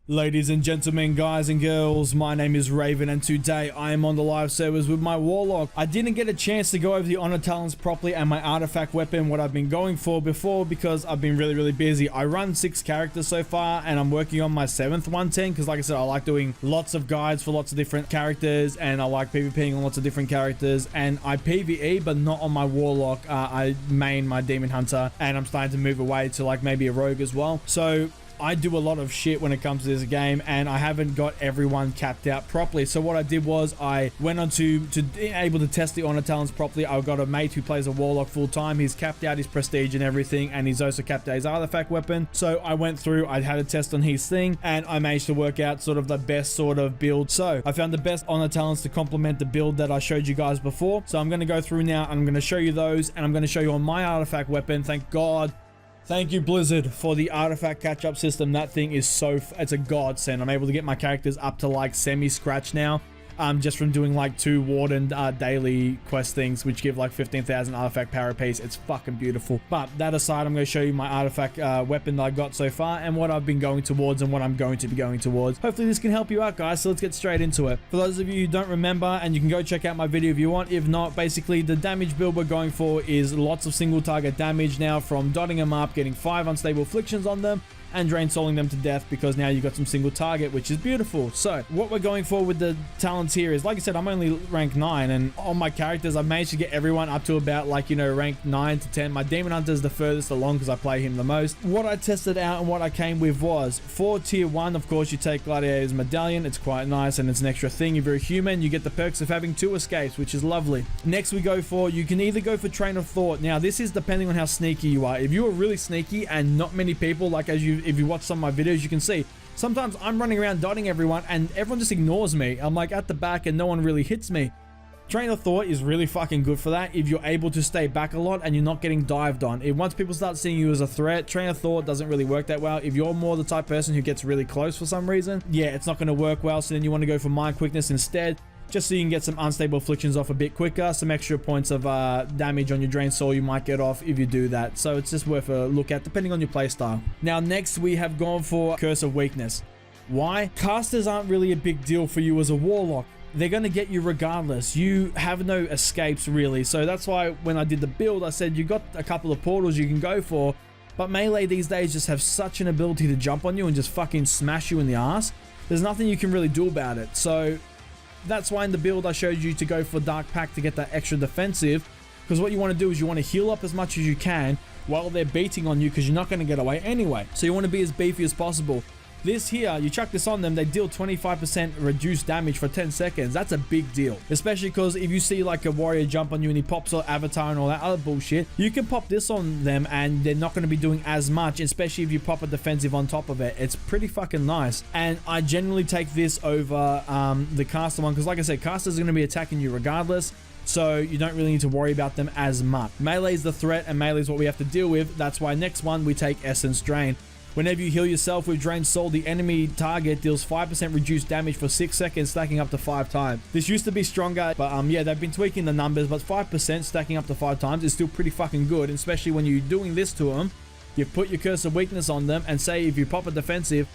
Ladies and gentlemen, guys and girls, my name is Raven and today I am on the live servers with my Warlock. I didn't get a chance to go over the honor talents properly and my artifact weapon, what I've been going for before, because I've been really busy. I run 6 characters so far and I'm working on my 7th 110 because like I said, I like doing lots of guides for lots of different characters and I like PvPing on lots of different characters, and I PvE but not on my Warlock. I main my Demon Hunter and I'm starting to move away to like maybe a Rogue as well. So I do a lot of shit when it comes to this game and I haven't got everyone capped out properly. So what I did was I went on to be able to test the honor talents properly. I got a mate who plays a Warlock full time. He's capped out his prestige and everything, and he's also capped out his artifact weapon. So I went through, I had a test on his thing and I managed to work out sort of the best sort of build. So I found the best honor talents to complement the build that I showed you guys before. So I'm going to go through now. I'm going to show you those and I'm going to show you on my artifact weapon. Thank God. Thank you, Blizzard, for the artifact catch-up system. That thing is it's a godsend. I'm able to get my characters up to like semi-scratch now. Just from doing like 2 Warden daily quest things, which give like 15,000 artifact power apiece. It's fucking beautiful. But that aside, I'm going to show you my artifact weapon that I got so far and what I've been going towards and what I'm going to be going towards. Hopefully this can help you out, guys. So let's get straight into it. For those of you who don't remember, and you can go check out my video if you want. If not, basically the damage build we're going for is lots of single target damage now, from dotting them up, getting 5 unstable afflictions on them, and drain souling them to death, because now you've got some single target, which is beautiful. So what we're going for with the talents here is, like I said, I'm only rank 9, and on my characters I've managed to get everyone up to about like, you know, rank 9 to 10. My Demon Hunter is the furthest along because I play him the most. What I tested out and what I came with was, for tier 1, of course, you take Gladiator's Medallion. It's quite nice and it's an extra thing. If you're a human, you get the perks of having 2 escapes, which is lovely. Next we go for, you can either go for Train of Thought. Now this is depending on how sneaky you are. If you are really sneaky and not many people, like if you watch some of my videos, you can see sometimes I'm running around dotting everyone and everyone just ignores me. I'm like at the back and no one really hits me. Train of Thought is really fucking good for that if you're able to stay back a lot and you're not getting dived on. Once people start seeing you as a threat, Train of Thought doesn't really work that well. If you're more the type of person who gets really close for some reason, yeah, it's not going to work well. So then you want to go for Mind Quickness instead, just so you can get some unstable afflictions off a bit quicker. Some extra points of damage on your Drain Soul you might get off if you do that. So it's just worth a look at depending on your playstyle. Now next we have gone for Curse of Weakness. Why? Casters aren't really a big deal for you as a Warlock. They're going to get you regardless. You have no escapes really. So that's why when I did the build, I said you got a couple of portals you can go for, but melee these days just have such an ability to jump on you and just fucking smash you in the ass. There's nothing you can really do about it. So that's why in the build I showed you to go for Dark Pact to get that extra defensive, because what you want to do is you want to heal up as much as you can while they're beating on you, because you're not going to get away anyway. So you want to be as beefy as possible. This here, you chuck this on them, they deal 25% reduced damage for 10 seconds. That's a big deal, especially because if you see like a warrior jump on you and he pops an avatar and all that other bullshit, you can pop this on them and they're not going to be doing as much, especially if you pop a defensive on top of it. It's pretty fucking nice, and I generally take this over the caster one, because like I said, casters are going to be attacking you regardless, so you don't really need to worry about them as much. Melee is the threat and melee is what we have to deal with. That's why next one we take Essence Drain. Whenever you heal yourself with Drain Soul, the enemy target deals 5% reduced damage for 6 seconds, stacking up to 5 times. This used to be stronger, but yeah, they've been tweaking the numbers, but 5% stacking up to 5 times is still pretty fucking good, especially when you're doing this to them. You put your Curse of Weakness on them, and say if you pop a defensive,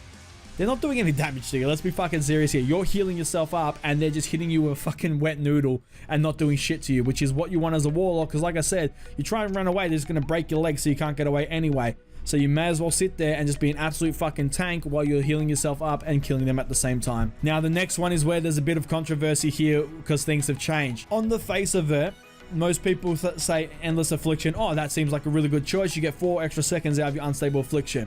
they're not doing any damage to you. Let's be fucking serious here. You're healing yourself up and they're just hitting you with a fucking wet noodle and not doing shit to you, which is what you want as a Warlock, because like I said, you try and run away, they're just going to break your legs so you can't get away anyway. So you may as well sit there and just be an absolute fucking tank while you're healing yourself up and killing them at the same time. Now the next one is where there's a bit of controversy here, because things have changed. On the face of it, most people say Endless Affliction. Oh, that seems like a really good choice. You get 4 extra seconds out of your unstable affliction.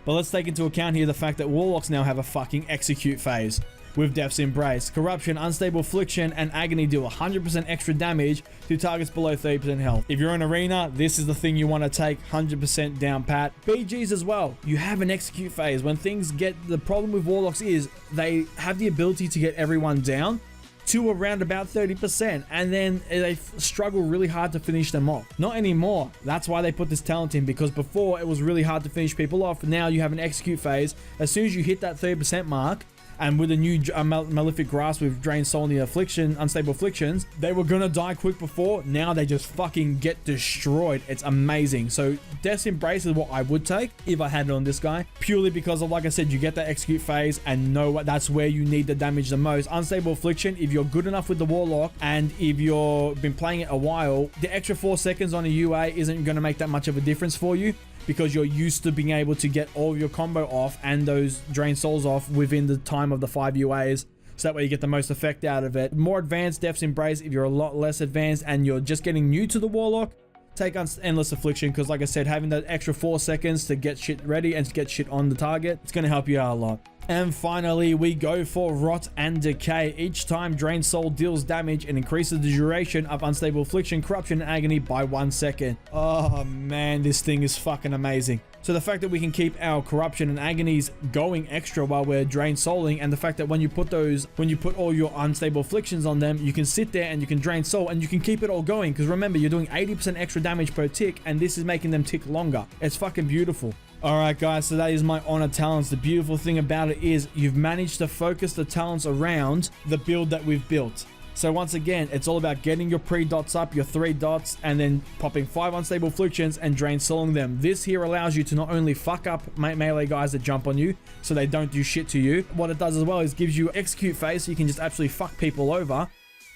But let's take into account here the fact that Warlocks now have a fucking execute phase with Death's Embrace. Corruption, Unstable Affliction, and Agony deal 100% extra damage to targets below 30% health. If you're in Arena, this is the thing you want to take 100% down pat. BGs as well, you have an execute phase. When things get, the problem with Warlocks is they have the ability to get everyone down to around about 30%, and then they struggle really hard to finish them off. Not anymore. That's why they put this talent in, because before it was really hard to finish people off. Now you have an execute phase. As soon as you hit that 30% mark, And with the new Malefic Grasp with Drain Soul and the Affliction, Unstable Afflictions, they were gonna die quick before. Now they just fucking get destroyed. It's amazing. So Death's Embrace is what I would take if I had it on this guy. Purely because of, like I said, you get that execute phase and know what that's where you need the damage the most. Unstable Affliction, if you're good enough with the Warlock and if you've been playing it a while, the extra 4 seconds on a UA isn't gonna make that much of a difference for you, because you're used to being able to get all of your combo off and those Drain Souls off within the time of the 5 UAs. So that way you get the most effect out of it. More advanced Death's Embrace, if you're a lot less advanced and you're just getting new to the Warlock, take on Endless Affliction, because like I said, having that extra 4 seconds to get shit ready and to get shit on the target, it's going to help you out a lot. And finally, we go for Rot and Decay. Each time Drain Soul deals damage and increases the duration of Unstable Affliction, Corruption, and Agony by 1 second. Oh man, this thing is fucking amazing. So the fact that we can keep our Corruption and Agonies going extra while we're Drain Souling, and the fact that when you put all your Unstable Afflictions on them, you can sit there and you can Drain Soul and you can keep it all going, because remember, you're doing 80% extra damage per tick, and this is making them tick longer. It's fucking beautiful. Alright guys, so that is my honor talents. The beautiful thing about it is you've managed to focus the talents around the build that we've built. So once again, it's all about getting your pre-dots up, your 3 dots, and then popping 5 Unstable Afflictions and Drain Souling them. This here allows you to not only fuck up melee guys that jump on you, so they don't do shit to you. What it does as well is gives you execute phase, so you can just absolutely fuck people over.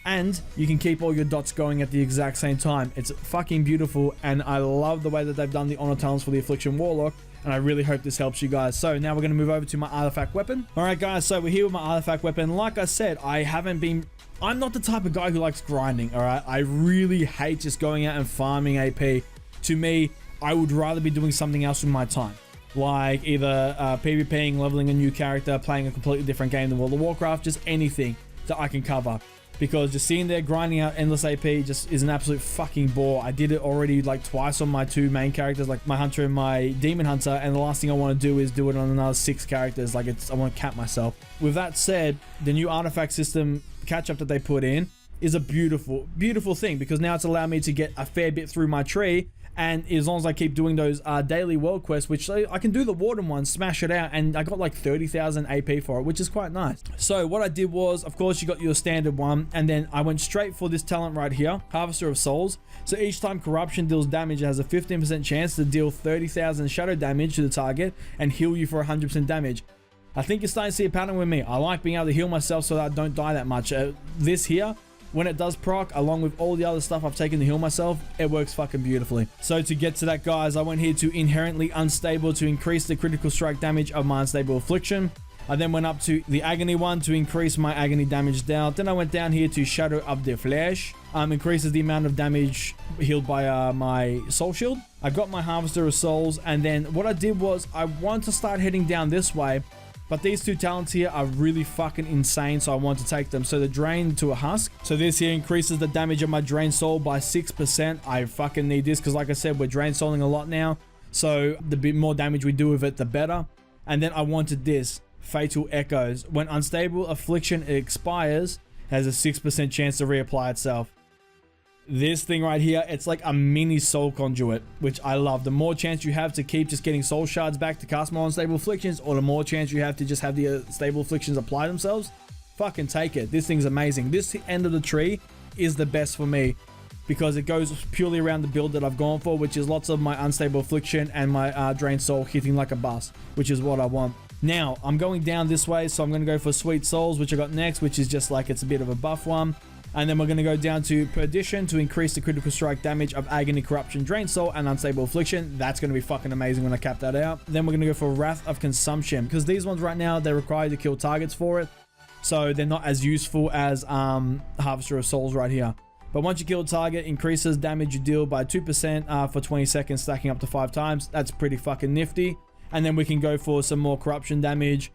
And you can keep all your dots going at the exact same time. It's fucking beautiful, and I love the way that they've done the honor talents for the Affliction Warlock, and I really hope this helps you guys. So now we're going to move over to my artifact weapon. Alright guys, so we're here with my artifact weapon. Like I said, I'm not the type of guy who likes grinding, alright? I really hate just going out and farming AP. To me, I would rather be doing something else with my time. Like either PvPing, leveling a new character, playing a completely different game than World of Warcraft, just anything that I can cover. Because just sitting there grinding out endless AP just is an absolute fucking bore. I did it already like twice on my 2 main characters, like my Hunter and my Demon Hunter, and the last thing I want to do is do it on another 6 characters. Like I want to cap myself. With that said, the new artifact system catch-up that they put in is a beautiful, beautiful thing, because now it's allowed me to get a fair bit through my tree. And as long as I keep doing those daily world quests, which I can do the Warden one, smash it out, and I got like 30,000 AP for it, which is quite nice. So what I did was, of course, you got your standard one, and then I went straight for this talent right here, Harvester of Souls. So each time Corruption deals damage, it has a 15% chance to deal 30,000 shadow damage to the target and heal you for 100% damage. I think you're starting to see a pattern with me. I like being able to heal myself so that I don't die that much. This here, when it does proc, along with all the other stuff I've taken to heal myself, it works fucking beautifully. So to get to that, guys, I went here to Inherently Unstable to increase the critical strike damage of my Unstable Affliction. I then went up to the Agony one to increase my Agony damage down. Then I went down here to Shadow of the Flesh. Increases the amount of damage healed by my Soul Shield. I got my Harvester of Souls, and then what I did was I wanted to start heading down this way. But these 2 talents here are really fucking insane, so I want to take them. So the Drain to a Husk. So this here increases the damage of my Drain Soul by 6%. I fucking need this because, like I said, we're Drain Souling a lot now. So the bit more damage we do with it, the better. And then I wanted this, Fatal Echoes. When Unstable Affliction expires, it has a 6% chance to reapply itself. This thing right here, it's like a mini soul conduit, which I love. The more chance you have to keep just getting soul shards back to cast more unstable afflictions, or the more chance you have to just have the stable afflictions apply themselves, fucking take it. This thing's amazing. This end of the tree is the best for me, because it goes purely around the build that I've gone for, which is lots of my unstable affliction and my Drain Soul hitting like a bus, which is what I want. Now, I'm going down this way, so I'm going to go for Sweet Souls, which I got next, which is just like, it's a bit of a buff one. And then we're going to go down to Perdition to increase the critical strike damage of Agony, Corruption, Drain Soul, and Unstable Affliction. That's going to be fucking amazing when I cap that out. Then we're going to go for Wrath of Consumption, because these ones right now, they require you to kill targets for it. So they're not as useful as Harvester of Souls right here. But once you kill a target, increases damage you deal by 2% for 20 seconds, stacking up to 5 times. That's pretty fucking nifty. And then we can go for some more Corruption damage,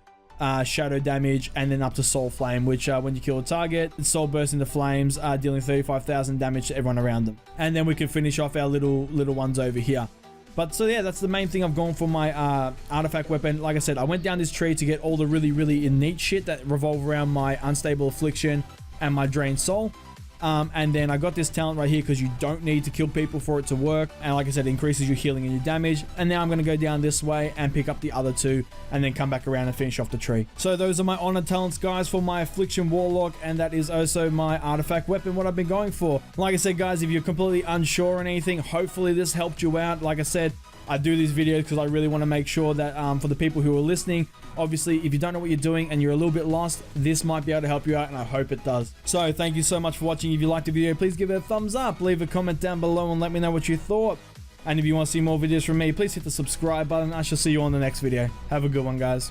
shadow damage, and then up to Soul Flame, which when you kill a target, its soul bursts into flames, dealing 35,000 damage to everyone around them. And then we can finish off our little ones over here. But so yeah, that's the main thing I've gone for my artifact weapon. Like I said, I went down this tree to get all the really neat shit that revolve around my unstable affliction and my Drain Soul. And then I got this talent right here because you don't need to kill people for it to work. And like I said, it increases your healing and your damage. And now I'm going to go down this way and pick up the other two and then come back around and finish off the tree. So those are my honor talents, guys, for my Affliction Warlock, and that is also my artifact weapon, what I've been going for. Like I said, guys, if you're completely unsure on anything, hopefully this helped you out. Like I said, I do these videos because I really want to make sure that for the people who are listening, obviously, if you don't know what you're doing and you're a little bit lost, this might be able to help you out, and I hope it does. So thank you so much for watching. If you liked the video, please give it a thumbs up, leave a comment down below and let me know what you thought. And if you want to see more videos from me, please hit the subscribe button. I shall see you on the next video. Have a good one, guys.